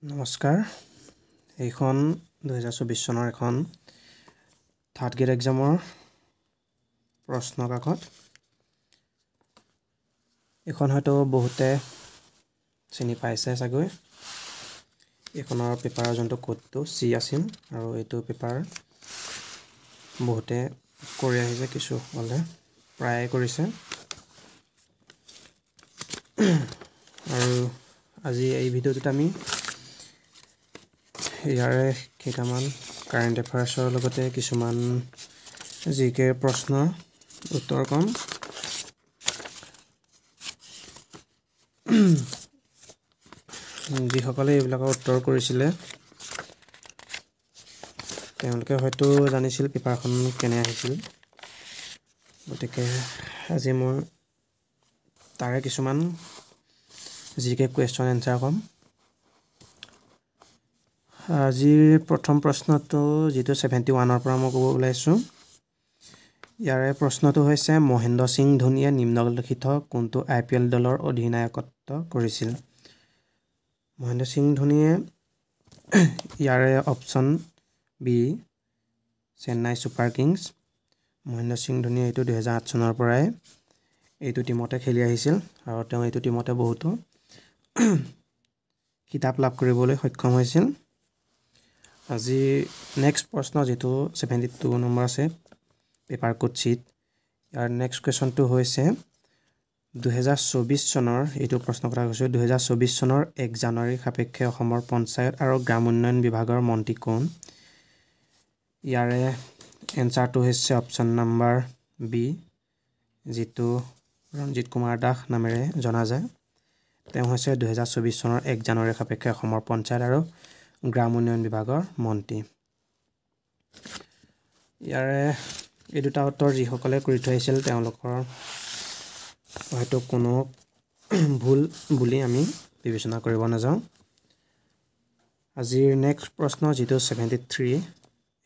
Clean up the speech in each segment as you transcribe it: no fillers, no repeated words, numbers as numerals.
নমস্কাৰ এইখন 2024 চনৰ এখন থাৰ্ড গ্ৰেড এক্সামৰ প্ৰশ্ন কাকত এখন হয়তো বহুতে চিনি পাইছে চাগৈ এখনৰ পেপাৰৰ যোনটো কোডটো সি আছিল আৰু এইটো পেপাৰ বহুতে কৰি আহিছে কিছু হলে প্ৰায় কৰিছে আৰু আজি এই ভিডিঅ'টোত আমি ইয়াৰে কেইটামান কাৰেণ্ট এফেয়াৰ্ছৰ লগতে কিছুমান জিকে প্ৰশ্নৰ উত্তৰ কম যিসকলে এইবিলাকৰ উত্তৰ কৰিছিলে তেওঁলোকে হয়তো জানিছিল পেপাৰখন কেনে আহিছিল গতিকে আজি মই তাৰে কিছুমান জিকে কুৱেশ্যন এনসাৰ কম আজিৰ প্ৰথম প্ৰশ্নটো যেটো 71 পৰা মই ক'ব ওলাইছো ইয়াৰে প্ৰশ্নটো হৈছে মহেন্দ্ৰ সিং ধোনীয়ে নিম্নলিখিত কোনটো আইপিএল দলৰ অধিনায়কত্ব কৰিছিল মহেন্দ্ৰ সিং ধোনীয়ে ইয়াৰে অপচন বি চেন্নাই ছুপাৰ কিংছ মহেন্দ্ৰ সিং ধোনীয়ে এইটো 2008 চনৰ পৰাই এইটো টিমতে খেলি আহিছিল আৰু তেওঁ এইটো টিমতে বহুতো কিতাপ লাভ কৰিবলৈ সক্ষম হৈছিল আজি নেক্সট প্ৰশ্ন যেটো 72 নম্বৰ আছে পেপাৰ কোড শীট ইয়াৰ নেক্সট কোৱেশ্যনটো হৈছে 2024 চনৰ এইটো প্ৰশ্ন কৰা হৈছে 2024 চনৰ 1 জানুৱাৰী সাপেক্ষে অসমৰ পঞ্চায়ত আৰু গ্ৰাম উন্নয়ন বিভাগৰ মন্ত্ৰী কোন ইয়াৰে এনসাৰটো হৈছে অপচন নম্বৰ বি যেটো ৰঞ্জিত কুমাৰ দাস নামেৰে জনা যায় তেওঁ হৈছে 2024 চনৰ 1 জানুৱাৰী সাপেক্ষে অসমৰ পঞ্চায়ত আৰু গ্ৰাম উন্নয়ন বিভাগৰ মন্ত্ৰী ইয়াৰে এই দুটা উত্তৰ যিসকলে কৰি থৈছিল তেওঁলোকৰ হয়তো কোনো ভুল বুলি আমি বিবেচনা কৰিব নাযাওঁ আজিৰ নেক্সট প্ৰশ্ন যেটো 73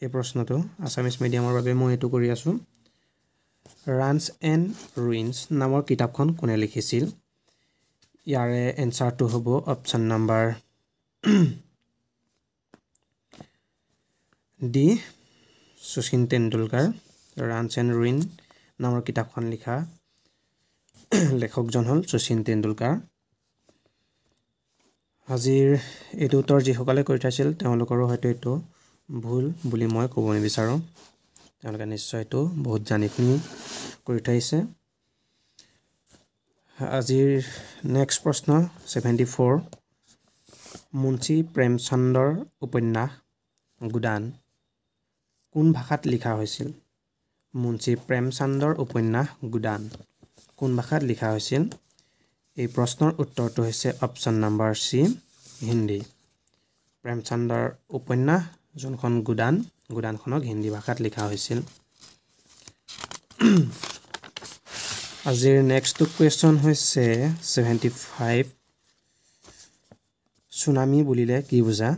এই প্ৰশ্নটো আসামিজ মিডিয়ামৰ বাবে মই এটো কৰি আছো ৰানছ এণ্ড ৰুইনছ নামৰ কিতাপখন কোনে লিখিছিল ইয়াৰে এনসাৰটো হ'ব option number D Sachin Tendulkar runs and ruin নামৰ কিতাপখন লিখা লেখকজন হ'ল শচীন তেণ্ডুলকাৰ আজিৰ এইটো উত্তৰ যিসকলে কৰি থৈছিল তেওঁলোকৰো হয়তো এইটো ভুল বুলি মই ক'ব নিবিচাৰোঁ তেওঁলোকে নিশ্চয় এইটো বহুত জানি শুনি কৰি থৈছে আজিৰ নেক্সট প্ৰশ্ন 74 মুন্সী প্ৰেমচন্দৰ উপন্যাস গুদান কোন ভাষাত লিখা হৈছিল মুন্সী প্ৰেমচন্দৰ উপন্যাস গুদান কোন ভাষাত লিখা হৈছিল এই প্ৰশ্নৰ উত্তৰটো হৈছে অপচন নম্বৰ সি হিন্দী প্ৰেমচন্দৰ উপন্যাস যোনখন গুদানখনক হিন্দী ভাষাত লিখা হৈছিল আজিৰ নেক্সট কুৱেশ্যন হৈছে 75 সুনামি বুলিলে কি বুজা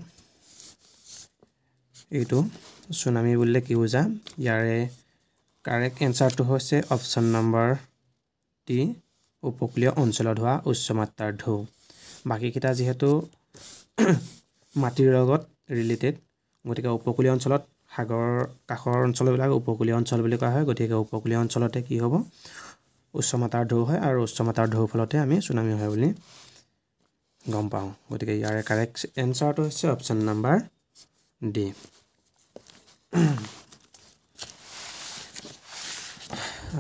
এইটো সুনামি বুলিলে কি বুজা ইয়াৰে কাৰেক্ট এনসাৰটো হৈছে অপচন নম্বৰ ডি উপকূলীয় অঞ্চলত হোৱা উচ্চ মাত্ৰাৰ ঢৌ বাকি কিটা যেহেতু মাটিৰ লগত ৰিলেটেড গতিকে উপকূলীয় অঞ্চলত সাগৰ কাষৰ অঞ্চলবিলাক উপকূলীয় অঞ্চল বুলি কোৱা হয় গতিকে উপকূলীয় অঞ্চলতে কি হ'ব উচ্চ মাত্ৰাৰ ঢৌ হয় আৰু উচ্চ মাত্ৰাৰ ঢৌৰ ফলতে আমি সুনামি হয় বুলি গম পাওঁ গতিকে ইয়াৰে কাৰেক্ট এনসাৰটো হৈছে অপচন নম্বৰ ডি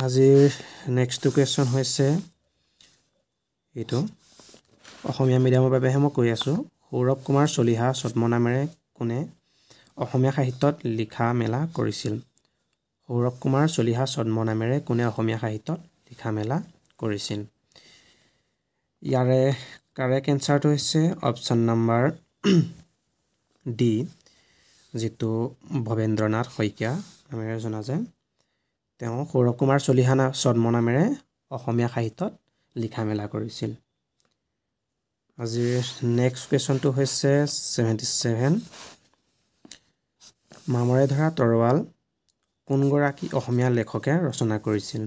আজিৰ নেক্সট কুৱেশ্যন হৈছে এইটো অসমীয়া মিডিয়ামৰ বাবেহে মই কৈ আছো সৌৰভ কুমাৰ চলিহা ছদ্ম নামেৰে কোনে অসমীয়া সাহিত্যত লিখা মেলা কৰিছিল সৌৰভ কুমাৰ চলিহা ছদ্ম নামেৰে কোনে অসমীয়া সাহিত্যত লিখা মেলা কৰিছিল ইয়াৰে কাৰেক্ট এনসাৰটো হৈছে অপচন নম্বৰ ডি যেটো ভৱেন্দ্ৰনাথ শইকীয়া নামেৰে জনা যায় তেওঁ সৌৰভ কুমাৰ চলিহা ছদ্ম নামেৰে অসমীয়া সাহিত্যত লিখা মেলা কৰিছিল আজিৰ নেক্সট কুৱেশ্যনটো হৈছে 77 মামৰে ধৰা তৰোৱাল কোনগৰাকী অসমীয়া লেখকে ৰচনা কৰিছিল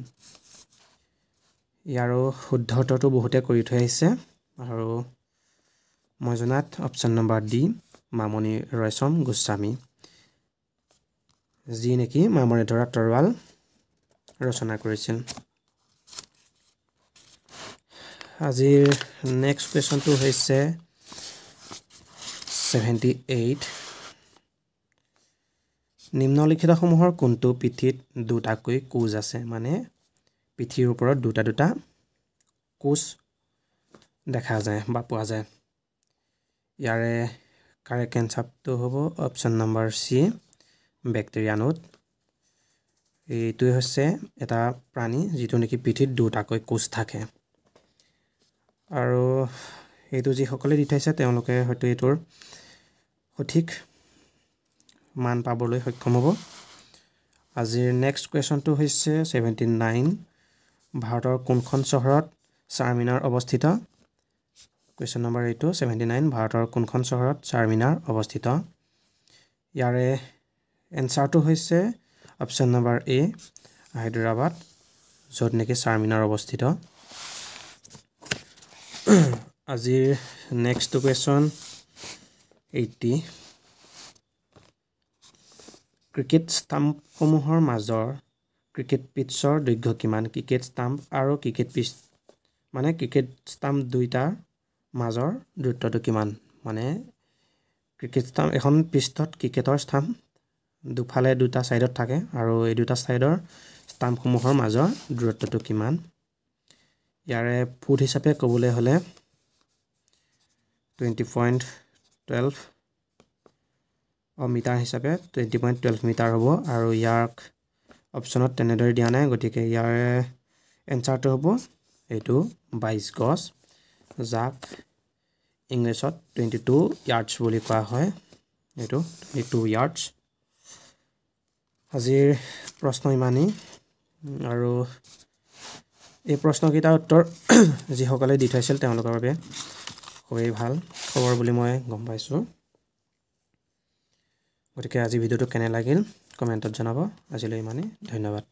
ইয়াৰো শুদ্ধ উত্তৰটো বহুতে কৰি থৈ আহিছে আৰু মই জনাত option number D Mamoni Raisom Goswami, যি নেকি মামৰে ধৰা তৰোৱাল ৰচনা কৰিছিল। আজিৰ নেক্সট কুৱেশ্যনটো হৈছে 78। নিম্নলিখিতসমূহৰ কোনটো পিঠিত দুটাকৈ কোজ আছে, মানে পিঠিৰ ওপৰত দুটা দুটা কোচ দেখা যায় বা পোৱা যায়। ইয়াৰে কাৰেক্ট এনচাৰটো হ'ব অপশ্যন নম্বৰ চি বেক্টেৰিয়ানোট। এইটোৱে হৈছে এটা প্ৰাণী যিটো নেকি পিঠিত দুটাকৈ কোচ থাকে, আৰু এইটো যিসকলে দি থৈছে তেওঁলোকে হয়তো এইটোৰ সঠিক মান পাবলৈ সক্ষম হ'ব। আজিৰ নেক্সট কুৱেশ্যনটো হৈছে 79। ভাৰতৰ কোনখন চহৰত চাৰমিনাৰ অৱস্থিত? কুৱেশ্যন নম্বৰ এইটো 79। ভাৰতৰ কোনখন চহৰত চাৰমিনাৰ অৱস্থিত? ইয়াৰে এনচাৰটো হৈছে অপশ্যন নম্বৰ এ হায়দৰাবাদ, য'ত নেকি চাৰমিনাৰ অৱস্থিত। আজিৰ নেক্সট কুৱেশ্যন 80। ক্ৰিকেট ষ্টাম্পসমূহৰ মাজৰ ক্ৰিকেট পিটছৰ দৈৰ্ঘ্য কিমান? ক্ৰিকেট ষ্টাম্প আৰু ক্ৰিকেট পিটছ মানে ক্ৰিকেট ষ্টাম্প দুইটাৰ মাজৰ দূৰত্বটো কিমান? মানে ক্ৰিকেট ষ্টাম্প এখন পৃষ্ঠত ক্ৰিকেটৰ ষ্টাম্প দুফালে দুটা ছাইডত থাকে, আৰু এই দুটা ছাইডৰ ষ্টাম্পসমূহৰ মাজৰ দূৰত্বটো কিমান? ইয়াৰে ফুট হিচাপে ক'বলৈ হ'লে 20.12 মিটাৰ হিচাপে 20.12 মিটাৰ হ'ব, আৰু ইয়াক অপশ্যনত তেনেদৰে দিয়া নাই, গতিকে ইয়াৰে এনচাৰটো হ'ব এইটো 22 গজ, যাক ইংলিছত 22 ইয়াৰ্ডছ বুলি কোৱা হয়। এইটো 22 ইয়াৰ্ডছ। আজিৰ প্ৰশ্ন ইমানেই, আৰু এই প্ৰশ্নকেইটাৰ উত্তৰ যিসকলে দি থৈছিল তেওঁলোকৰ বাবে খুবেই ভাল খবৰ বুলি মই গম পাইছোঁ। গতিকে আজি ভিডিঅ'টো কেনে লাগিল কমেণ্টত জনাব। আজিলৈ ইমানেই, ধন্যবাদ।